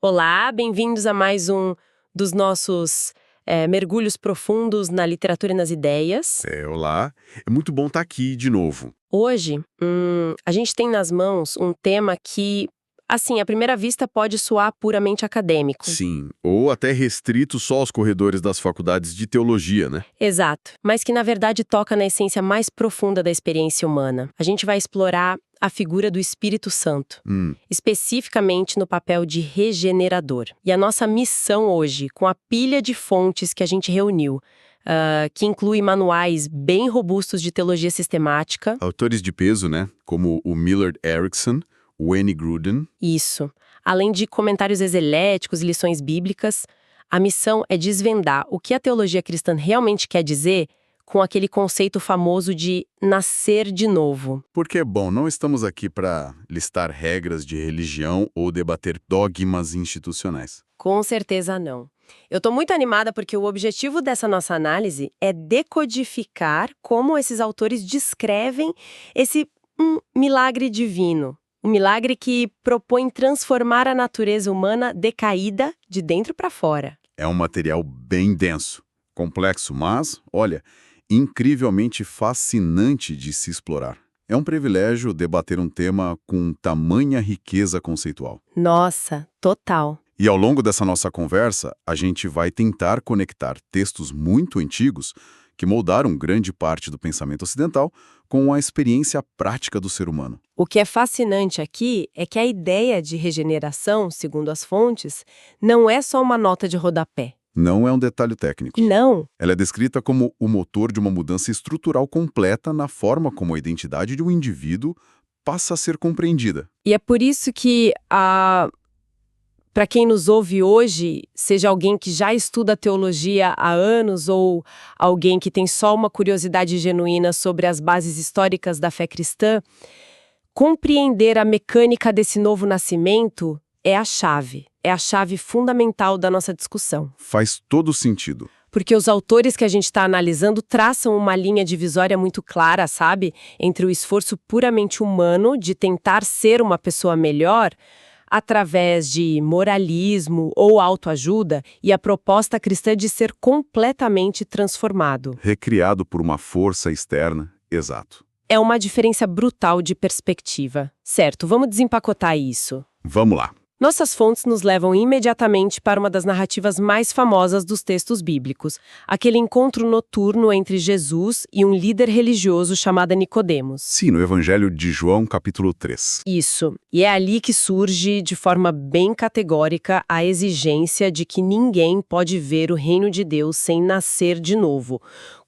Olá, bem-vindos a mais um dos nossos mergulhos profundos na literatura e nas ideias. Olá. É muito bom estar aqui de novo. Hoje, a gente tem nas mãos um tema que, assim, à primeira vista pode soar puramente acadêmico. Sim, ou até restrito só aos corredores das faculdades de teologia, né? Exato, mas que na verdade toca na essência mais profunda da experiência humana. A gente vai explorar a figura do Espírito Santo, especificamente no papel de regenerador. E a nossa missão hoje, com a pilha de fontes que a gente reuniu, que inclui manuais bem robustos de teologia sistemática. Autores de peso, né? Como o Millard Erickson, o Wayne Grudem. Isso. Além de comentários exeléticos e lições bíblicas, a missão é desvendar o que a teologia cristã realmente quer dizer com aquele conceito famoso de nascer de novo. Porque, bom, não estamos aqui para listar regras de religião ou debater dogmas institucionais. Com certeza não. Eu estou muito animada porque o objetivo dessa nossa análise é decodificar como esses autores descrevem esse milagre divino. Um milagre que propõe transformar a natureza humana decaída de dentro para fora. É um material bem denso, complexo, mas, olha, incrivelmente fascinante de se explorar. É um privilégio debater um tema com tamanha riqueza conceitual. Nossa, total. E ao longo dessa nossa conversa, a gente vai tentar conectar textos muito antigos que moldaram grande parte do pensamento ocidental com a experiência prática do ser humano. O que é fascinante aqui é que a ideia de regeneração, segundo as fontes, não é só uma nota de rodapé. Não é um detalhe técnico. Não. Ela é descrita como o motor de uma mudança estrutural completa na forma como a identidade de um indivíduo passa a ser compreendida. E é por isso que para quem nos ouve hoje, seja alguém que já estuda teologia há anos ou alguém que tem só uma curiosidade genuína sobre as bases históricas da fé cristã, compreender a mecânica desse novo nascimento é a chave fundamental da nossa discussão. Faz todo sentido. Porque os autores que a gente está analisando traçam uma linha divisória muito clara, sabe? Entre o esforço puramente humano de tentar ser uma pessoa melhor através de moralismo ou autoajuda e a proposta cristã de ser completamente transformado. Recriado por uma força externa, exato. É uma diferença brutal de perspectiva. Certo, vamos desempacotar isso. Vamos lá. Nossas fontes nos levam imediatamente para uma das narrativas mais famosas dos textos bíblicos, aquele encontro noturno entre Jesus e um líder religioso chamado Nicodemos. Sim, no Evangelho de João, capítulo 3. Isso. E é ali que surge, de forma bem categórica, a exigência de que ninguém pode ver o reino de Deus sem nascer de novo.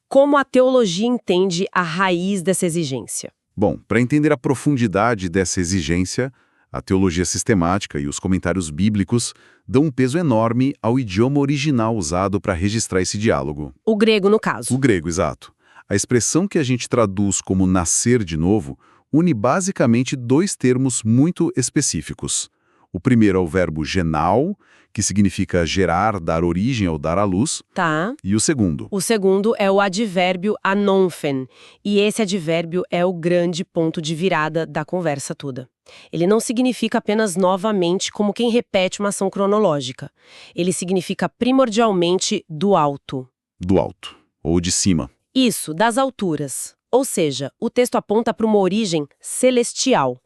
Como a teologia entende a raiz dessa exigência? Bom, para entender a profundidade dessa exigência, a teologia sistemática e os comentários bíblicos dão um peso enorme ao idioma original usado para registrar esse diálogo. O grego, no caso. O grego, exato. A expressão que a gente traduz como nascer de novo une basicamente dois termos muito específicos. O primeiro é o verbo genao, que significa gerar, dar origem ou dar à luz. Tá. E o segundo? O segundo é o advérbio anônfen, e esse advérbio é o grande ponto de virada da conversa toda. Ele não significa apenas novamente como quem repete uma ação cronológica. Ele significa primordialmente do alto. Do alto, ou de cima. Isso, das alturas. Ou seja, o texto aponta para uma origem celestial.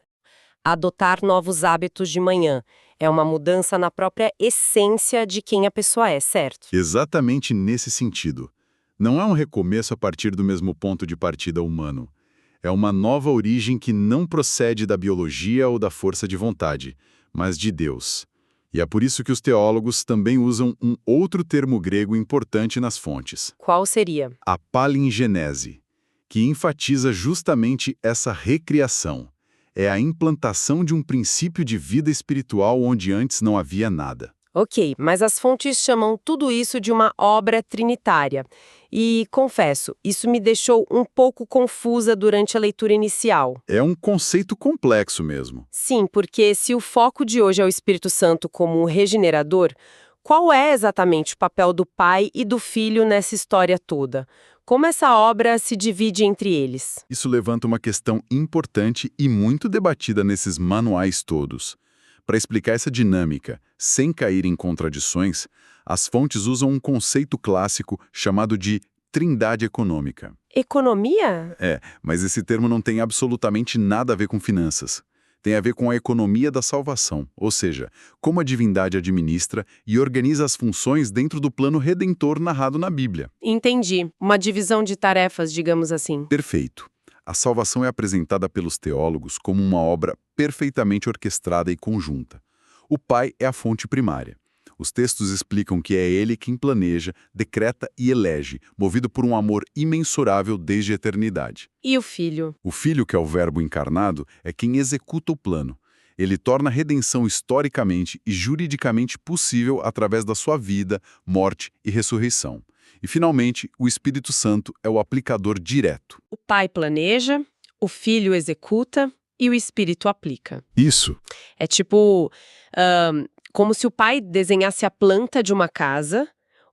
Adotar novos hábitos de manhã é uma mudança na própria essência de quem a pessoa é, certo? Exatamente nesse sentido. Não é um recomeço a partir do mesmo ponto de partida humano. É uma nova origem que não procede da biologia ou da força de vontade, mas de Deus. E é por isso que os teólogos também usam um outro termo grego importante nas fontes. Qual seria? A palingenese, que enfatiza justamente essa recriação. É a implantação de um princípio de vida espiritual onde antes não havia nada. Ok, mas as fontes chamam tudo isso de uma obra trinitária. E, confesso, isso me deixou um pouco confusa durante a leitura inicial. É um conceito complexo mesmo. Sim, porque se o foco de hoje é o Espírito Santo como um regenerador, qual é exatamente o papel do Pai e do Filho nessa história toda? Como essa obra se divide entre eles? Isso levanta uma questão importante e muito debatida nesses manuais todos. Para explicar essa dinâmica, sem cair em contradições, as fontes usam um conceito clássico chamado de trindade econômica. Economia? Mas esse termo não tem absolutamente nada a ver com finanças. Tem a ver com a economia da salvação, ou seja, como a divindade administra e organiza as funções dentro do plano redentor narrado na Bíblia. Entendi. Uma divisão de tarefas, digamos assim. Perfeito. A salvação é apresentada pelos teólogos como uma obra perfeitamente orquestrada e conjunta. O Pai é a fonte primária. Os textos explicam que é Ele quem planeja, decreta e elege, movido por um amor imensurável desde a eternidade. E o Filho? O Filho, que é o Verbo encarnado, é quem executa o plano. Ele torna a redenção historicamente e juridicamente possível através da sua vida, morte e ressurreição. E, finalmente, o Espírito Santo é o aplicador direto. O Pai planeja, o Filho executa e o Espírito aplica. Isso. É tipo, como se o pai desenhasse a planta de uma casa,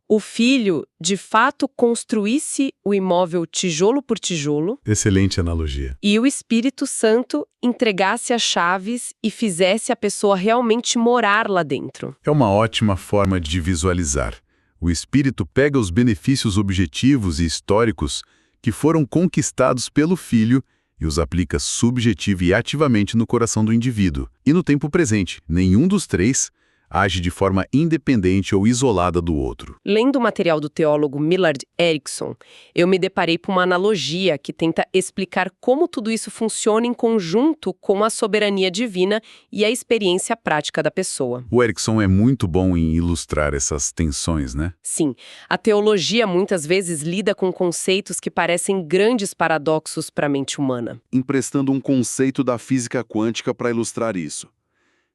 o filho, de fato, construísse o imóvel tijolo por tijolo. Excelente analogia. E o Espírito Santo entregasse as chaves e fizesse a pessoa realmente morar lá dentro. É uma ótima forma de visualizar. O Espírito pega os benefícios objetivos e históricos que foram conquistados pelo Filho e os aplica subjetiva e ativamente no coração do indivíduo. E no tempo presente, nenhum dos três age de forma independente ou isolada do outro. Lendo o material do teólogo Millard Erickson, eu me deparei com uma analogia que tenta explicar como tudo isso funciona em conjunto com a soberania divina e a experiência prática da pessoa. O Erickson é muito bom em ilustrar essas tensões, né? Sim, a teologia muitas vezes lida com conceitos que parecem grandes paradoxos para a mente humana. Emprestando um conceito da física quântica para ilustrar isso.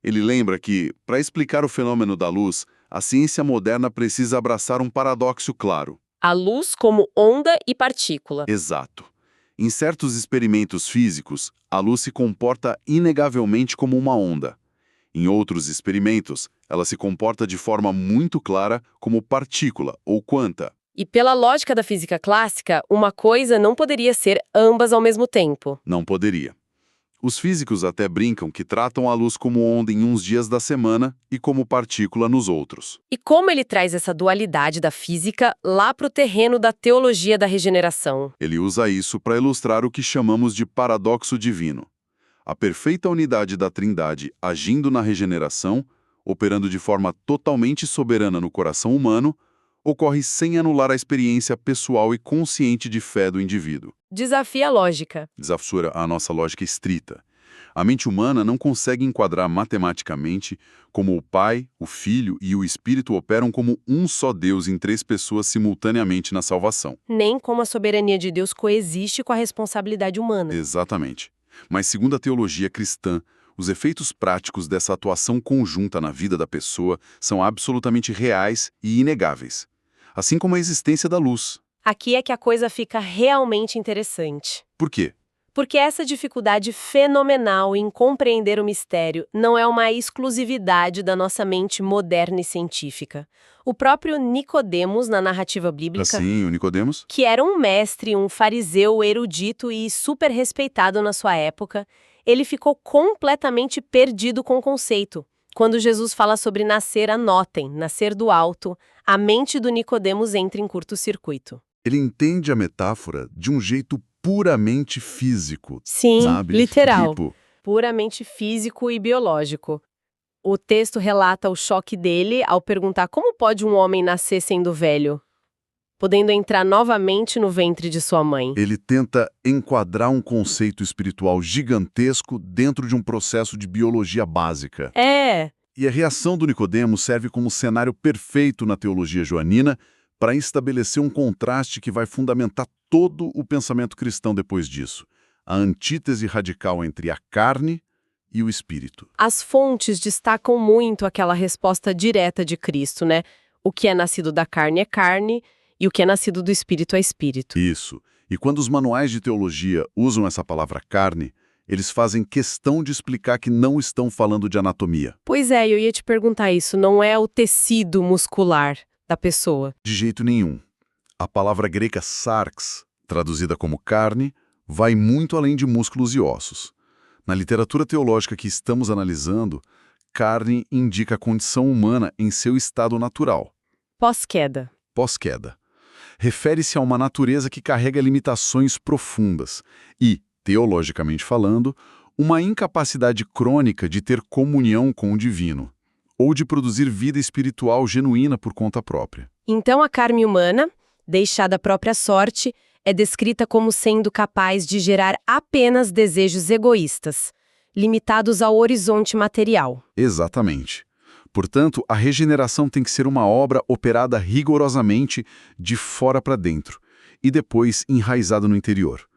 Ele lembra que, para explicar o fenômeno da luz, a ciência moderna precisa abraçar um paradoxo claro. A luz como onda e partícula. Exato. Em certos experimentos físicos, a luz se comporta inegavelmente como uma onda. Em outros experimentos, ela se comporta de forma muito clara como partícula ou quanta. E pela lógica da física clássica, uma coisa não poderia ser ambas ao mesmo tempo. Não poderia. Os físicos até brincam que tratam a luz como onda em uns dias da semana e como partícula nos outros. E como ele traz essa dualidade da física lá para o terreno da teologia da regeneração? Ele usa isso para ilustrar o que chamamos de paradoxo divino. A perfeita unidade da Trindade agindo na regeneração, operando de forma totalmente soberana no coração humano, ocorre sem anular a experiência pessoal e consciente de fé do indivíduo. Desafia a lógica. Desafia a nossa lógica estrita. A mente humana não consegue enquadrar matematicamente como o Pai, o Filho e o Espírito operam como um só Deus em três pessoas simultaneamente na salvação. Nem como a soberania de Deus coexiste com a responsabilidade humana. Exatamente. Mas segundo a teologia cristã, os efeitos práticos dessa atuação conjunta na vida da pessoa são absolutamente reais e inegáveis. Assim como a existência da luz. Aqui é que a coisa fica realmente interessante. Por quê? Porque essa dificuldade fenomenal em compreender o mistério não é uma exclusividade da nossa mente moderna e científica. O próprio Nicodemos, na narrativa bíblica, Assim, o Nicodemos? que era um mestre, um fariseu erudito e super respeitado na sua época, ele ficou completamente perdido com o conceito. Quando Jesus fala sobre nascer, anotem, nascer do alto, a mente do Nicodemos entra em curto-circuito. Ele entende a metáfora de um jeito puramente físico. Sim, sabe? literal. Tipo, Puramente físico e biológico. O texto relata o choque dele ao perguntar como pode um homem nascer sendo velho, podendo entrar novamente no ventre de sua mãe. ele tenta enquadrar um conceito espiritual gigantesco dentro de um processo de biologia básica. E a reação do Nicodemos serve como cenário perfeito na teologia joanina para estabelecer um contraste que vai fundamentar todo o pensamento cristão depois disso. A antítese radical entre a carne e o espírito. As fontes destacam muito aquela resposta direta de Cristo, né? O que é nascido da carne é carne e o que é nascido do espírito é espírito. Isso. E quando os manuais de teologia usam essa palavra carne, eles fazem questão de explicar que não estão falando de anatomia. Pois é, eu ia te perguntar isso, não é o tecido muscular da pessoa. De jeito nenhum. A palavra grega sarx, traduzida como carne, vai muito além de músculos e ossos. Na literatura teológica que estamos analisando, carne indica a condição humana em seu estado natural. Pós-queda. Pós-queda. Refere-se a uma natureza que carrega limitações profundas e, teologicamente falando, uma incapacidade crônica de ter comunhão com o divino, ou de produzir vida espiritual genuína por conta própria. Então a carne humana, deixada à própria sorte, é descrita como sendo capaz de gerar apenas desejos egoístas, limitados ao horizonte material. Exatamente. Portanto, a regeneração tem que ser uma obra operada rigorosamente de fora para dentro e depois enraizada no interior.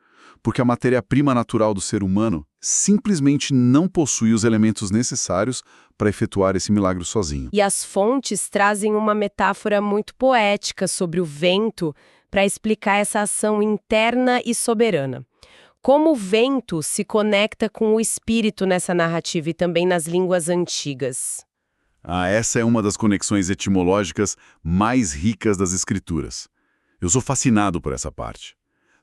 Porque a matéria-prima natural do ser humano simplesmente não possui os elementos necessários para efetuar esse milagre sozinho. E as fontes trazem uma metáfora muito poética sobre o vento para explicar essa ação interna e soberana. Como o vento se conecta com o espírito nessa narrativa e também nas línguas antigas. Essa é uma das conexões etimológicas mais ricas das Escrituras. Eu sou fascinado por essa parte.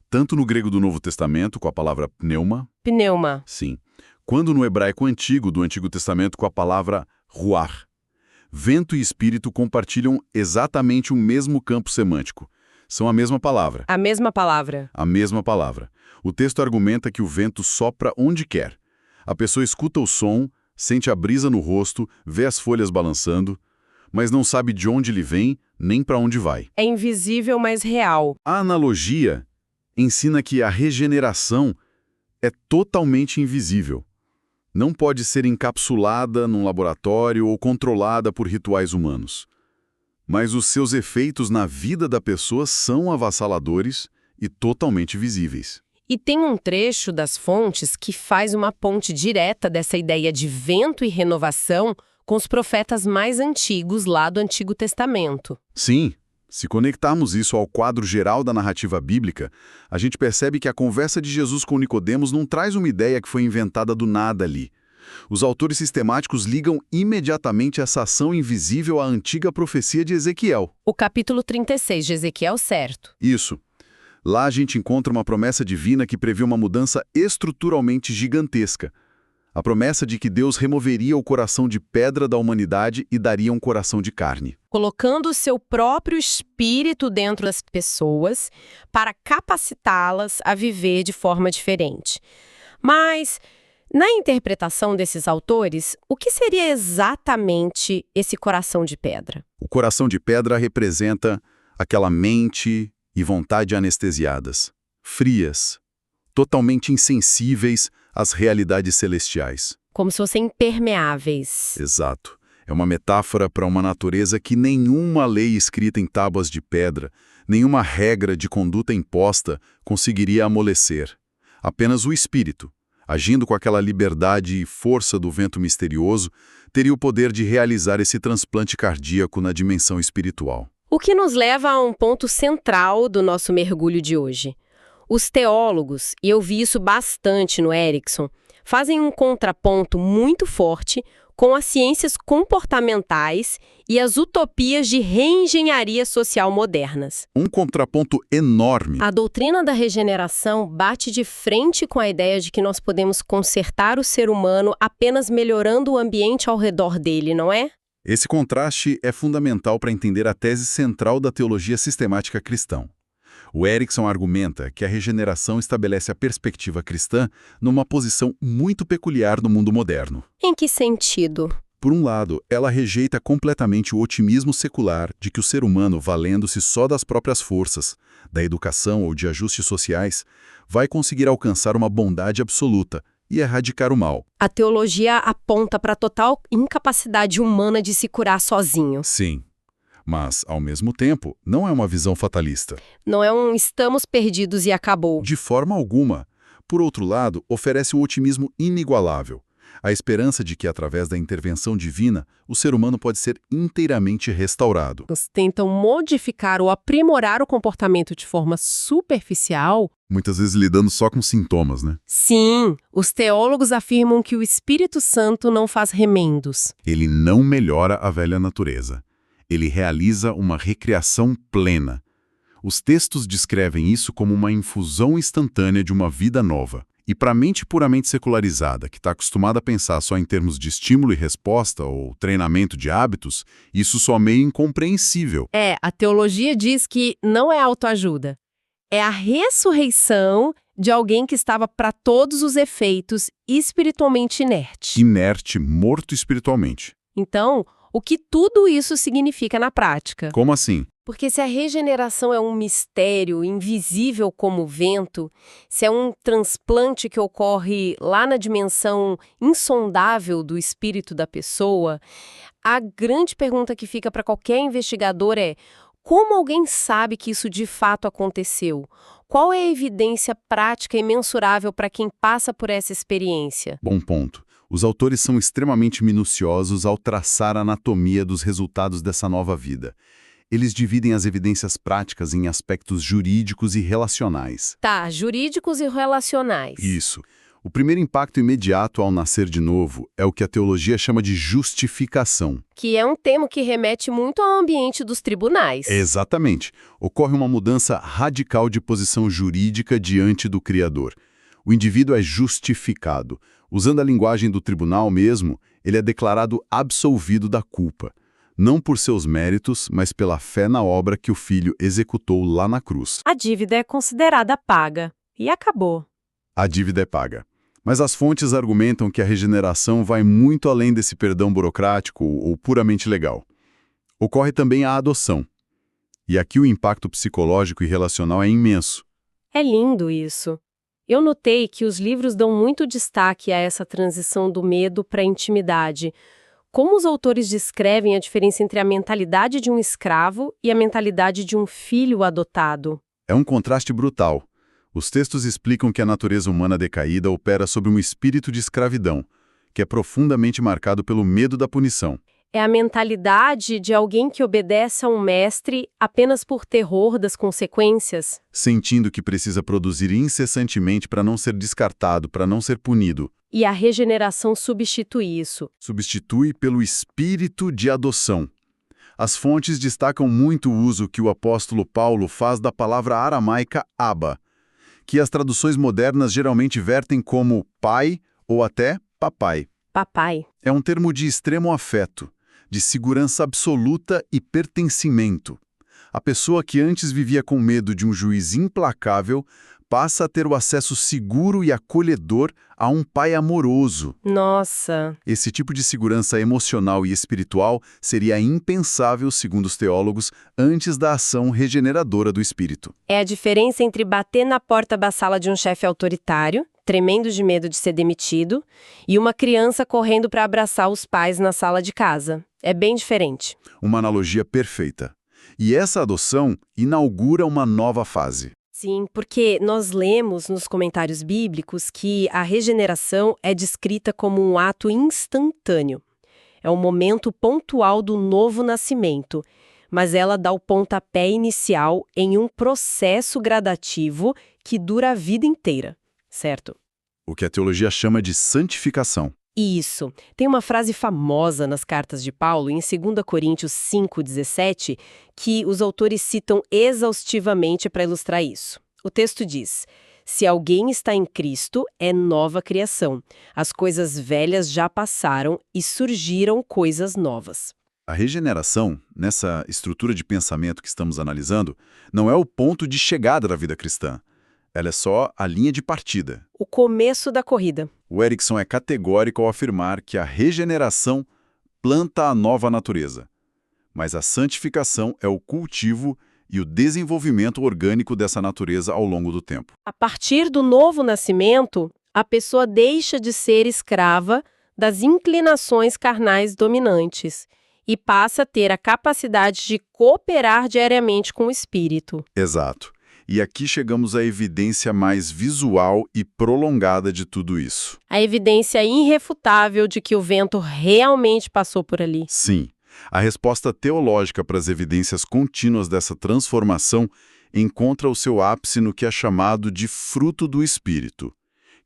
Tanto no grego do Novo Testamento, com a palavra pneuma. Pneuma. Sim. Quando no hebraico antigo do Antigo Testamento, com a palavra ruach. Vento e espírito compartilham exatamente o mesmo campo semântico. São a mesma palavra. A mesma palavra. A mesma palavra. O texto argumenta que o vento sopra onde quer. A pessoa escuta o som, sente a brisa no rosto, vê as folhas balançando, mas não sabe de onde ele vem, nem para onde vai. É invisível, mas real. A analogia ensina que a regeneração é totalmente invisível. Não pode ser encapsulada num laboratório ou controlada por rituais humanos. Mas os seus efeitos na vida da pessoa são avassaladores e totalmente visíveis. E tem um trecho das fontes que faz uma ponte direta dessa ideia de vento e renovação com os profetas mais antigos lá do Antigo Testamento. Sim. Se conectarmos isso ao quadro geral da narrativa bíblica, a gente percebe que a conversa de Jesus com Nicodemos não traz uma ideia que foi inventada do nada ali. Os autores sistemáticos ligam imediatamente essa ação invisível à antiga profecia de Ezequiel. O capítulo 36 de Ezequiel, certo? Isso. Lá a gente encontra uma promessa divina que prevê uma mudança estruturalmente gigantesca. A promessa de que Deus removeria o coração de pedra da humanidade e daria um coração de carne. Colocando o seu próprio espírito dentro das pessoas para capacitá-las a viver de forma diferente. Mas, na interpretação desses autores, o que seria exatamente esse coração de pedra? O coração de pedra representa aquela mente e vontade anestesiadas, frias, totalmente insensíveis às realidades celestiais. Como se fossem impermeáveis. Exato. É uma metáfora para uma natureza que nenhuma lei escrita em tábuas de pedra, nenhuma regra de conduta imposta conseguiria amolecer. Apenas o espírito, agindo com aquela liberdade e força do vento misterioso, teria o poder de realizar esse transplante cardíaco na dimensão espiritual. O que nos leva a um ponto central do nosso mergulho de hoje. Os teólogos, e eu vi isso bastante no Erickson, fazem um contraponto muito forte com as ciências comportamentais e as utopias de reengenharia social modernas. Um contraponto enorme. A doutrina da regeneração bate de frente com a ideia de que nós podemos consertar o ser humano apenas melhorando o ambiente ao redor dele, não é? Esse contraste é fundamental para entender a tese central da teologia sistemática cristã. O Erickson argumenta que a regeneração estabelece a perspectiva cristã numa posição muito peculiar no mundo moderno. Em que sentido? Por um lado, ela rejeita completamente o otimismo secular de que o ser humano, valendo-se só das próprias forças, da educação ou de ajustes sociais, vai conseguir alcançar uma bondade absoluta e erradicar o mal. A teologia aponta para a total incapacidade humana de se curar sozinho. Sim. Mas, ao mesmo tempo, não é uma visão fatalista. Não é um estamos perdidos e acabou. De forma alguma. Por outro lado, oferece um otimismo inigualável. A esperança de que, através da intervenção divina, o ser humano pode ser inteiramente restaurado. Tentam modificar ou aprimorar o comportamento de forma superficial. Muitas vezes lidando só com sintomas, né? Sim, os teólogos afirmam que o Espírito Santo não faz remendos. Ele não melhora a velha natureza. Ele realiza uma recriação plena. Os textos descrevem isso como uma infusão instantânea de uma vida nova. E para a mente puramente secularizada, que está acostumada a pensar só em termos de estímulo e resposta ou treinamento de hábitos, isso só é meio incompreensível. A teologia diz que não é autoajuda. É a ressurreição de alguém que estava, para todos os efeitos, espiritualmente inerte. Inerte, morto espiritualmente. Então, o que tudo isso significa na prática? Como assim? Porque se a regeneração é um mistério invisível como o vento, se é um transplante que ocorre lá na dimensão insondável do espírito da pessoa, a grande pergunta que fica para qualquer investigador é: como alguém sabe que isso de fato aconteceu? Qual é a evidência prática e mensurável para quem passa por essa experiência? Bom ponto. Os autores são extremamente minuciosos ao traçar a anatomia dos resultados dessa nova vida. Eles dividem as evidências práticas em aspectos jurídicos e relacionais. Tá, jurídicos e relacionais. Isso. O primeiro impacto imediato ao nascer de novo é o que a teologia chama de justificação. Que é um termo que remete muito ao ambiente dos tribunais. Exatamente. Ocorre uma mudança radical de posição jurídica diante do Criador. O indivíduo é justificado. Usando a linguagem do tribunal mesmo, ele é declarado absolvido da culpa. Não por seus méritos, mas pela fé na obra que o Filho executou lá na cruz. A dívida é considerada paga. E acabou. A dívida é paga. Mas as fontes argumentam que a regeneração vai muito além desse perdão burocrático ou puramente legal. Ocorre também a adoção. E aqui o impacto psicológico e relacional é imenso. É lindo isso. Eu notei que os livros dão muito destaque a essa transição do medo para a intimidade. Como os autores descrevem a diferença entre a mentalidade de um escravo e a mentalidade de um filho adotado? É um contraste brutal. Os textos explicam que a natureza humana decaída opera sobre um espírito de escravidão, que é profundamente marcado pelo medo da punição. É a mentalidade de alguém que obedece a um mestre apenas por terror das consequências? Sentindo que precisa produzir incessantemente para não ser descartado, para não ser punido. E a regeneração substitui isso. Substitui pelo espírito de adoção. As fontes destacam muito o uso que o apóstolo Paulo faz da palavra aramaica Abba, que as traduções modernas geralmente vertem como pai ou até papai. Papai. É um termo de extremo afeto, de segurança absoluta e pertencimento. A pessoa que antes vivia com medo de um juiz implacável passa a ter o acesso seguro e acolhedor a um pai amoroso. Nossa! Esse tipo de segurança emocional e espiritual seria impensável, segundo os teólogos, antes da ação regeneradora do espírito. É a diferença entre bater na porta da sala de um chefe autoritário, tremendo de medo de ser demitido, e uma criança correndo para abraçar os pais na sala de casa. É bem diferente. Uma analogia perfeita. E essa adoção inaugura uma nova fase. Sim, porque nós lemos nos comentários bíblicos que a regeneração é descrita como um ato instantâneo. É um momento pontual do novo nascimento, mas ela dá o pontapé inicial em um processo gradativo que dura a vida inteira, certo? O que a teologia chama de santificação. Isso. Tem uma frase famosa nas cartas de Paulo, em 2 Coríntios 5,17, que os autores citam exaustivamente para ilustrar isso. O texto diz: se alguém está em Cristo, é nova criação. As coisas velhas já passaram e surgiram coisas novas. A regeneração, nessa estrutura de pensamento que estamos analisando, não é o ponto de chegada da vida cristã. Ela é só a linha de partida. O começo da corrida. O Erickson é categórico ao afirmar que a regeneração planta a nova natureza, mas a santificação é o cultivo e o desenvolvimento orgânico dessa natureza ao longo do tempo. A partir do novo nascimento, a pessoa deixa de ser escrava das inclinações carnais dominantes e passa a ter a capacidade de cooperar diariamente com o Espírito. Exato. E aqui chegamos à evidência mais visual e prolongada de tudo isso. A evidência irrefutável de que o vento realmente passou por ali. Sim. A resposta teológica para as evidências contínuas dessa transformação encontra o seu ápice no que é chamado de fruto do Espírito,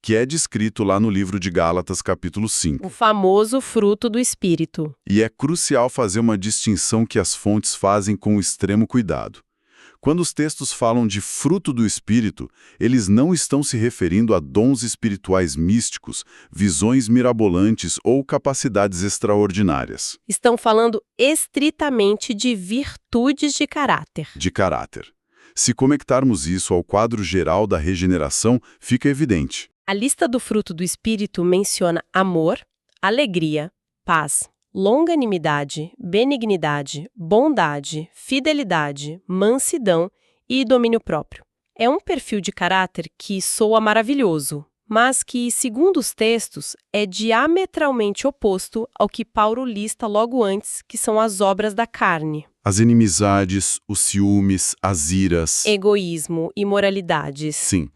que é descrito lá no livro de Gálatas, capítulo 5. O famoso fruto do Espírito. E é crucial fazer uma distinção que as fontes fazem com extremo cuidado. Quando os textos falam de fruto do Espírito, eles não estão se referindo a dons espirituais místicos, visões mirabolantes ou capacidades extraordinárias. Estão falando estritamente de virtudes de caráter. De caráter. Se conectarmos isso ao quadro geral da regeneração, fica evidente. A lista do fruto do Espírito menciona amor, alegria, paz, longanimidade, benignidade, bondade, fidelidade, mansidão e domínio próprio. É um perfil de caráter que soa maravilhoso, mas que, segundo os textos, é diametralmente oposto ao que Paulo lista logo antes, que são as obras da carne. As inimizades, os ciúmes, as iras. Egoísmo, imoralidades. Sim.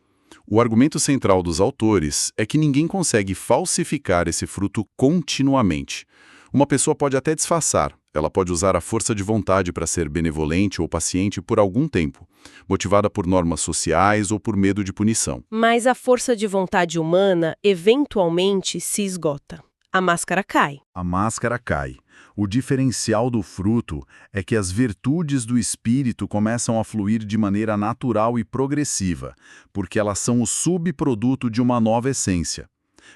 O argumento central dos autores é que ninguém consegue falsificar esse fruto continuamente. Uma pessoa pode até disfarçar, ela pode usar a força de vontade para ser benevolente ou paciente por algum tempo, motivada por normas sociais ou por medo de punição. Mas a força de vontade humana eventualmente se esgota. A máscara cai. A máscara cai. O diferencial do fruto é que as virtudes do espírito começam a fluir de maneira natural e progressiva, porque elas são o subproduto de uma nova essência.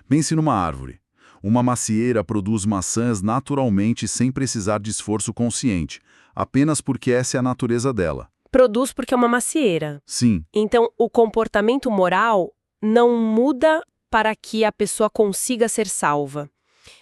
Pense numa árvore. Uma macieira produz maçãs naturalmente sem precisar de esforço consciente, apenas porque essa é a natureza dela. Produz porque é uma macieira. Sim. Então, o comportamento moral não muda para que a pessoa consiga ser salva.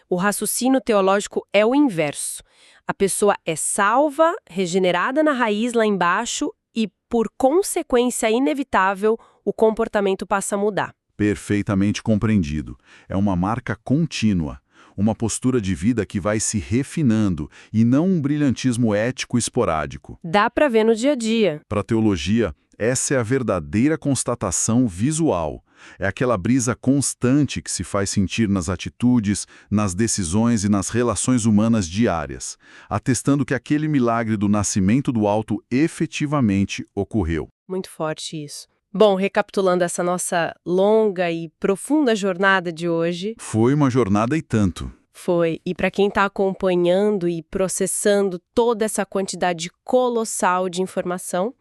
O raciocínio teológico é o inverso. A pessoa é salva, regenerada na raiz lá embaixo e, por consequência inevitável, o comportamento passa a mudar. Perfeitamente compreendido. É uma marca contínua, uma postura de vida que vai se refinando e não um brilhantismo ético esporádico. Dá para ver no dia a dia. Para a teologia, essa é a verdadeira constatação visual. É aquela brisa constante que se faz sentir nas atitudes, nas decisões e nas relações humanas diárias, atestando que aquele milagre do nascimento do alto efetivamente ocorreu. Muito forte isso. Bom, recapitulando essa nossa longa e profunda jornada de hoje... Foi uma jornada e tanto. Foi. E para quem está acompanhando e processando toda essa quantidade colossal de informação,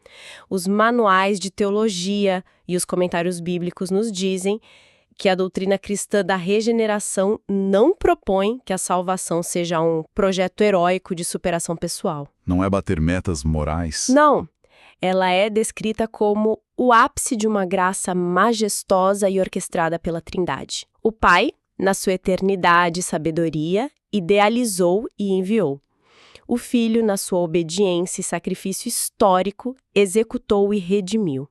os manuais de teologia e os comentários bíblicos nos dizem que a doutrina cristã da regeneração não propõe que a salvação seja um projeto heróico de superação pessoal. Não é bater metas morais? Não. Ela é descrita como o ápice de uma graça majestosa e orquestrada pela Trindade. O Pai, na sua eternidade e sabedoria, idealizou e enviou. O Filho, na sua obediência e sacrifício histórico, executou e redimiu.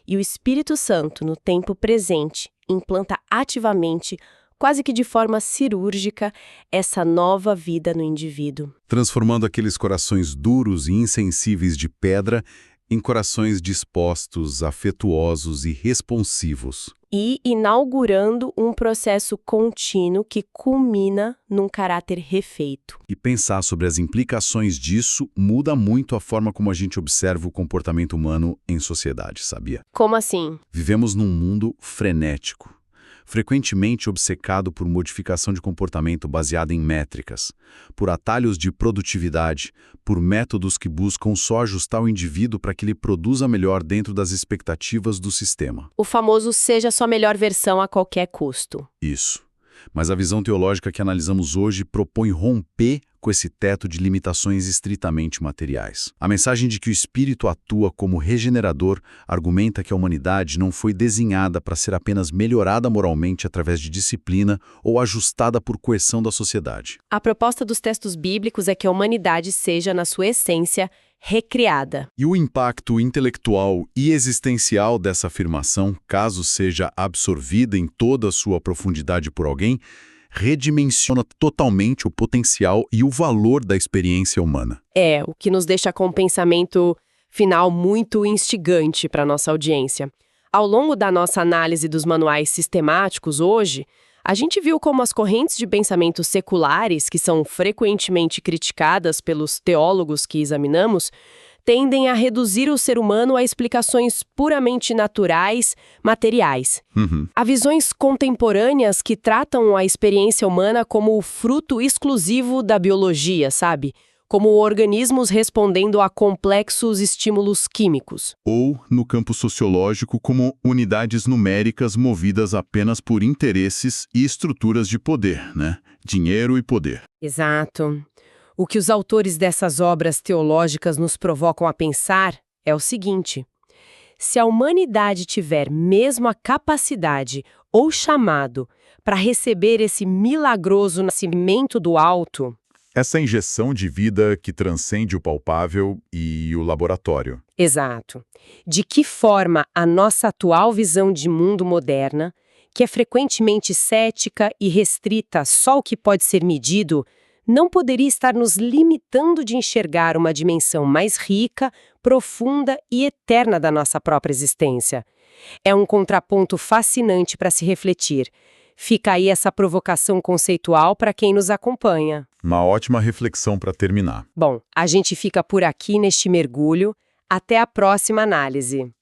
E o Espírito Santo, no tempo presente, implanta ativamente, quase que de forma cirúrgica, essa nova vida no indivíduo. Transformando aqueles corações duros e insensíveis de pedra em corações dispostos, afetuosos e responsivos. E inaugurando um processo contínuo que culmina num caráter refeito. E pensar sobre as implicações disso muda muito a forma como a gente observa o comportamento humano em sociedade, sabia? Como assim? Vivemos num mundo frenético, frequentemente obcecado por modificação de comportamento baseada em métricas, por atalhos de produtividade, por métodos que buscam só ajustar o indivíduo para que ele produza melhor dentro das expectativas do sistema. O famoso seja sua melhor versão a qualquer custo. Isso. Mas a visão teológica que analisamos hoje propõe romper com esse teto de limitações estritamente materiais. A mensagem de que o Espírito atua como regenerador argumenta que a humanidade não foi desenhada para ser apenas melhorada moralmente através de disciplina ou ajustada por coerção da sociedade. A proposta dos textos bíblicos é que a humanidade seja, na sua essência, recriada. E o impacto intelectual e existencial dessa afirmação, caso seja absorvida em toda a sua profundidade por alguém, redimensiona totalmente o potencial e o valor da experiência humana. É, o que nos deixa com um pensamento final muito instigante para a nossa audiência. Ao longo da nossa análise dos manuais sistemáticos hoje, a gente viu como as correntes de pensamento seculares, que são frequentemente criticadas pelos teólogos que examinamos, tendem a reduzir o ser humano a explicações puramente naturais, materiais. Há visões contemporâneas que tratam a experiência humana como o fruto exclusivo da biologia, sabe? como organismos respondendo a complexos estímulos químicos. Ou, no campo sociológico, como unidades numéricas movidas apenas por interesses e estruturas de poder, né? Dinheiro e poder. Exato. O que os autores dessas obras teológicas nos provocam a pensar é o seguinte: se a humanidade tiver mesmo a capacidade ou chamado para receber esse milagroso nascimento do alto, essa injeção de vida que transcende o palpável e o laboratório. Exato. De que forma a nossa atual visão de mundo moderna, que é frequentemente cética e restrita só ao que pode ser medido, não poderia estar nos limitando de enxergar uma dimensão mais rica, profunda e eterna da nossa própria existência. É um contraponto fascinante para se refletir. Fica aí essa provocação conceitual para quem nos acompanha. Uma ótima reflexão para terminar. Bom, a gente fica por aqui neste mergulho. Até a próxima análise.